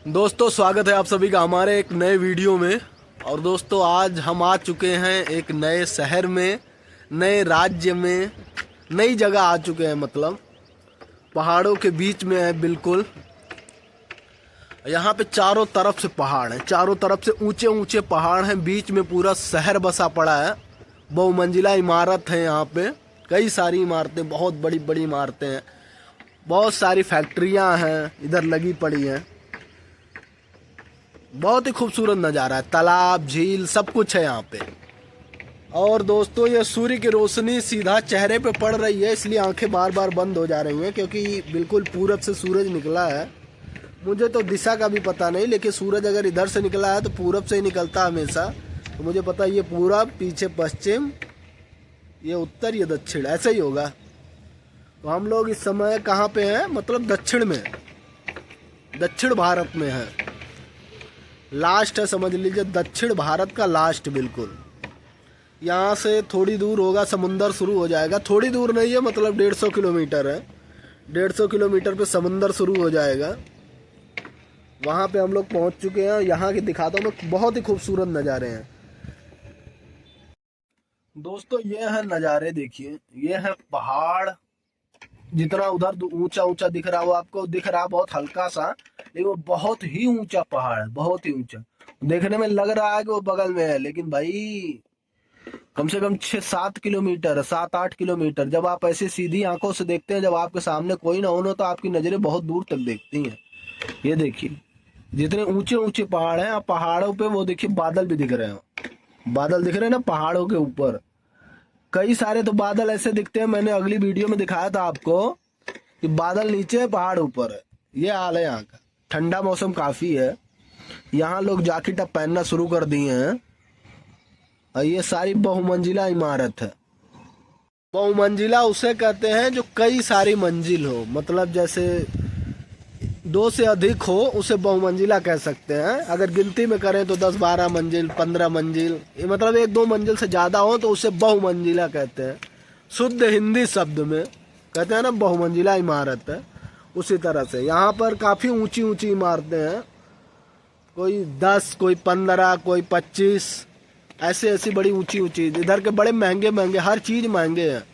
दोस्तों स्वागत है आप सभी का हमारे एक नए वीडियो में। और दोस्तों आज हम आ चुके हैं एक नए शहर में, नए राज्य में, नई जगह आ चुके हैं। मतलब पहाड़ों के बीच में है बिल्कुल। यहाँ पे चारों तरफ से पहाड़ हैं, चारों तरफ से ऊंचे ऊंचे पहाड़ हैं, बीच में पूरा शहर बसा पड़ा है। बहुमंजिला इमारत है यहाँ पे, कई सारी इमारतें, बहुत बड़ी बड़ी इमारतें हैं, बहुत सारी फैक्ट्रियाँ हैं इधर लगी पड़ी हैं। बहुत ही खूबसूरत नज़ारा है, तालाब झील सब कुछ है यहाँ पे। और दोस्तों ये सूर्य की रोशनी सीधा चेहरे पे पड़ रही है, इसलिए आंखें बार बार बंद हो जा रही हैं, क्योंकि बिल्कुल पूरब से सूरज निकला है। मुझे तो दिशा का भी पता नहीं, लेकिन सूरज अगर इधर से निकला है तो पूरब से ही निकलता है हमेशा। तो मुझे पता है ये पूरब, पीछे पश्चिम, ये उत्तर, ये दक्षिण, ऐसे ही होगा। तो हम लोग इस समय कहाँ पे हैं? मतलब दक्षिण में, दक्षिण भारत में है। लास्ट है, समझ लीजिए दक्षिण भारत का लास्ट बिल्कुल। यहाँ से थोड़ी दूर होगा समुंदर शुरू हो जाएगा, थोड़ी दूर नहीं है, मतलब 150 किलोमीटर है। 150 किलोमीटर पे समुंदर शुरू हो जाएगा। वहाँ पे हम लोग पहुँच चुके हैं। यहाँ की दिखाता हूँ मैं, बहुत ही खूबसूरत नज़ारे हैं दोस्तों। ये है नज़ारे, देखिए ये है पहाड़। जितना उधर ऊंचा ऊंचा दिख रहा हो, आपको दिख रहा बहुत हल्का सा, लेकिन वो बहुत ही ऊंचा पहाड़ है, बहुत ही ऊंचा। देखने में लग रहा है कि वो बगल में है, लेकिन भाई कम से कम 6-7 किलोमीटर, 7-8 किलोमीटर। जब आप ऐसे सीधी आंखों से देखते हैं, जब आपके सामने कोई ना हो ना, तो आपकी नजरें बहुत दूर तक देखती हैं। ये देखिए जितने ऊंचे ऊंचे पहाड़ हैं, आप पहाड़ों पे वो देखिए बादल भी दिख रहे हैं, बादल दिख रहे हैं ना पहाड़ों के ऊपर। कई सारे तो बादल ऐसे दिखते हैं, मैंने अगली वीडियो में दिखाया था आपको कि बादल नीचे है पहाड़ ऊपर है। ये हाल है यहाँ का। ठंडा मौसम काफी है, यहाँ लोग जैकेट अब पहनना शुरू कर दिए हैं। और ये सारी बहुमंजिला इमारत है। बहुमंजिला उसे कहते हैं जो कई सारी मंजिल हो, मतलब जैसे 2 से अधिक हो उसे बहुमंजिला कह सकते हैं। अगर गिनती में करें तो 10-12 मंजिल, 15 मंजिल, ये मतलब 1-2 मंजिल से ज़्यादा हो तो उसे बहुमंजिला कहते हैं। शुद्ध हिंदी शब्द में कहते हैं ना बहुमंजिला इमारत है। उसी तरह से यहाँ पर काफ़ी ऊंची ऊंची इमारतें हैं, कोई 10, कोई 15, कोई 25, ऐसे ऐसी बड़ी ऊंची ऊंची। इधर के बड़े महंगे महंगे, हर चीज़ महंगे हैं।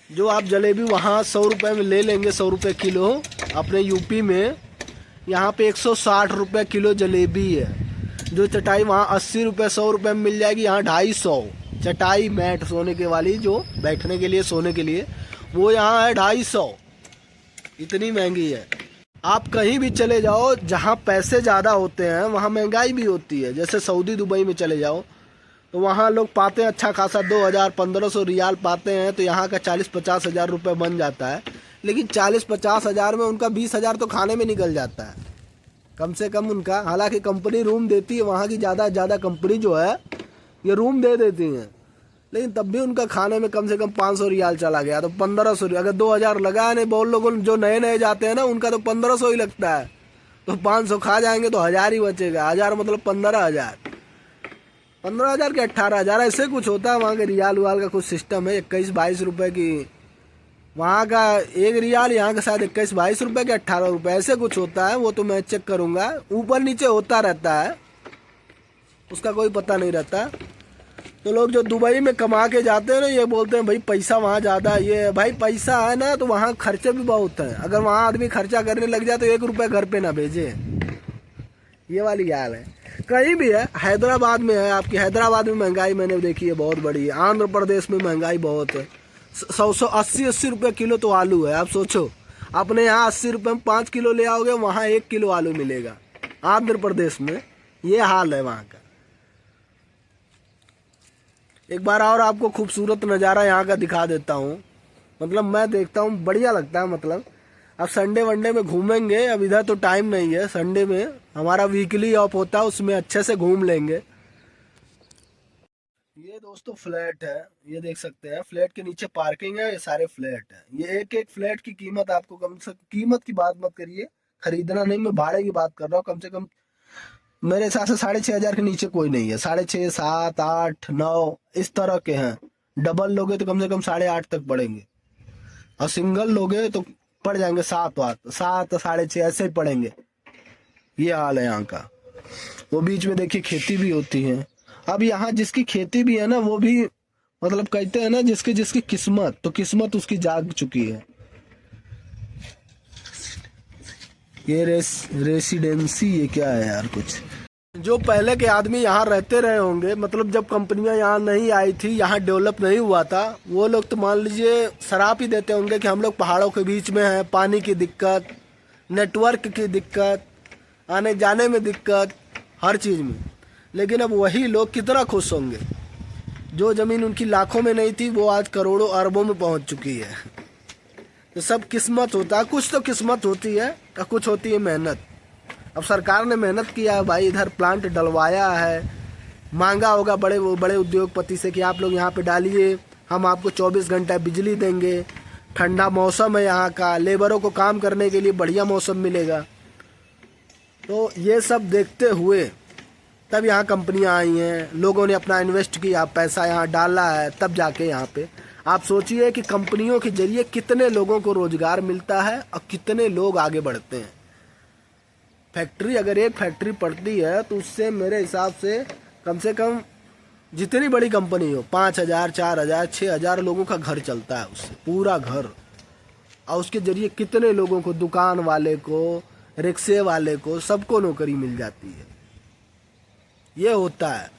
जो आप जलेबी वहाँ 100 रुपये में ले लेंगे, 100 रुपये किलो, अपने यूपी में यहाँ पे 160 रुपये किलो जलेबी है। जो चटाई वहाँ 80 रुपये 100 रुपये में मिल जाएगी, यहाँ 250। चटाई मैट सोने के वाली, जो बैठने के लिए, सोने के लिए, वो यहाँ है 250। इतनी महंगी है। आप कहीं भी चले जाओ जहाँ पैसे ज़्यादा होते हैं वहाँ महंगाई भी होती है। जैसे सऊदी दुबई में चले जाओ तो वहाँ लोग पाते हैं अच्छा खासा 2000-1500 रियाल पाते हैं, तो यहाँ का 40-50 हज़ार रुपये बन जाता है। लेकिन 40-50 हज़ार में उनका 20 हज़ार तो खाने में निकल जाता है कम से कम उनका। हालांकि कंपनी रूम देती है, वहाँ की ज़्यादा कंपनी जो है ये रूम दे देती हैं, लेकिन तब भी उनका खाने में कम से कम 500 रियाल चला गया तो 1500। अगर 2000 लगा नहीं, बहुत लोग जो नए नए जाते हैं ना उनका तो 1500 ही लगता है, तो 500 खा जाएंगे तो 1000 ही बचेगा। 1000 मतलब 15,000, 15,000 के 18,000 ऐसे कुछ होता है। वहाँ के रियाल वाल का कुछ सिस्टम है, 21-22 रुपये की वहाँ का एक रियाल, यहाँ का शायद 21-22 रुपये के 18 रुपये ऐसे कुछ होता है। वो तो मैं चेक करूँगा, ऊपर नीचे होता रहता है, उसका कोई पता नहीं रहता। तो लोग जो दुबई में कमा के जाते हैं ना, ये बोलते हैं भाई पैसा वहाँ ज़्यादा है। ये भाई पैसा है ना, तो वहाँ खर्चे भी बहुत हैं। अगर वहाँ आदमी खर्चा करने लग जाए तो 1 रुपये घर पे ना भेजे। ये वाली हाल है। कहीं भी है, हैदराबाद में है, आपकी हैदराबाद में महंगाई मैंने देखी है बहुत बड़ी है। आंध्र प्रदेश में महंगाई बहुत है। 100-80 रुपये किलो तो आलू है। आप सोचो, अपने यहाँ 80 रुपये में 5 किलो ले आओगे, वहाँ 1 किलो आलू मिलेगा आंध्र प्रदेश में। ये हाल है वहाँ का। एक बार और आपको खूबसूरत नज़ारा यहाँ का दिखा देता हूँ। मतलब मैं देखता हूँ, बढ़िया लगता है। मतलब अब संडे वनडे में घूमेंगे, अब इधर तो टाइम नहीं है। संडे में हमारा वीकली ऑफ होता है, उसमें अच्छे से घूम लेंगे। ये दोस्तों फ्लैट है, ये देख सकते हैं। फ्लैट के नीचे पार्किंग है, ये सारे फ्लैट है। ये एक एक फ्लैट की कीमत आपको, कम से कीमत की बात मत करिए, खरीदना नहीं, मैं भाड़े की बात कर रहा हूँ। कम से कम मेरे हिसाब से 6,500 के नीचे कोई नहीं है। 6,500, 7, 8, 9 इस तरह के हैं। डबल लोगे तो कम से कम 8.5 तक पड़ेंगे, और सिंगल लोगे तो पड़ जाएंगे 7, 7, 6.5 ऐसे ही पड़ेंगे। ये हाल है यहाँ का। वो बीच में देखिए खेती भी होती है। अब यहाँ जिसकी खेती भी है ना, वो भी मतलब कहते हैं ना, जिसकी जिसकी किस्मत, तो किस्मत उसकी जाग चुकी है। ये रेसिडेंसी, ये क्या है यार? कुछ जो पहले के आदमी यहाँ रहते रहे होंगे, मतलब जब कंपनियां यहाँ नहीं आई थी, यहाँ डेवलप नहीं हुआ था, वो लोग तो मान लीजिए शराब ही देते होंगे कि हम लोग पहाड़ों के बीच में हैं, पानी की दिक्कत, नेटवर्क की दिक्कत, आने जाने में दिक्कत, हर चीज़ में। लेकिन अब वही लोग कितना खुश होंगे। जो ज़मीन उनकी लाखों में नहीं थी, वो आज करोड़ों अरबों में पहुँच चुकी है। तो सब किस्मत होता है, कुछ तो किस्मत होती है और कुछ होती है मेहनत। अब सरकार ने मेहनत किया है भाई, इधर प्लांट डलवाया है, मांगा होगा बड़े बड़े उद्योगपति से कि आप लोग यहाँ पे डालिए, हम आपको 24 घंटा बिजली देंगे, ठंडा मौसम है यहाँ का, लेबरों को काम करने के लिए बढ़िया मौसम मिलेगा। तो ये सब देखते हुए तब यहाँ कंपनियाँ आई हैं, लोगों ने अपना इन्वेस्ट किया, पैसा यहाँ डाला है, तब जाके यहाँ पे आप सोचिए कि कंपनियों के जरिए कितने लोगों को रोजगार मिलता है और कितने लोग आगे बढ़ते हैं। फैक्ट्री, अगर एक फैक्ट्री पड़ती है तो उससे मेरे हिसाब से कम जितनी बड़ी कंपनी हो, 5,000, 4,000, 6,000 लोगों का घर चलता है उससे, पूरा घर। और उसके जरिए कितने लोगों को, दुकान वाले को, रिक्शे वाले को, सबको नौकरी मिल जाती है। ये होता है।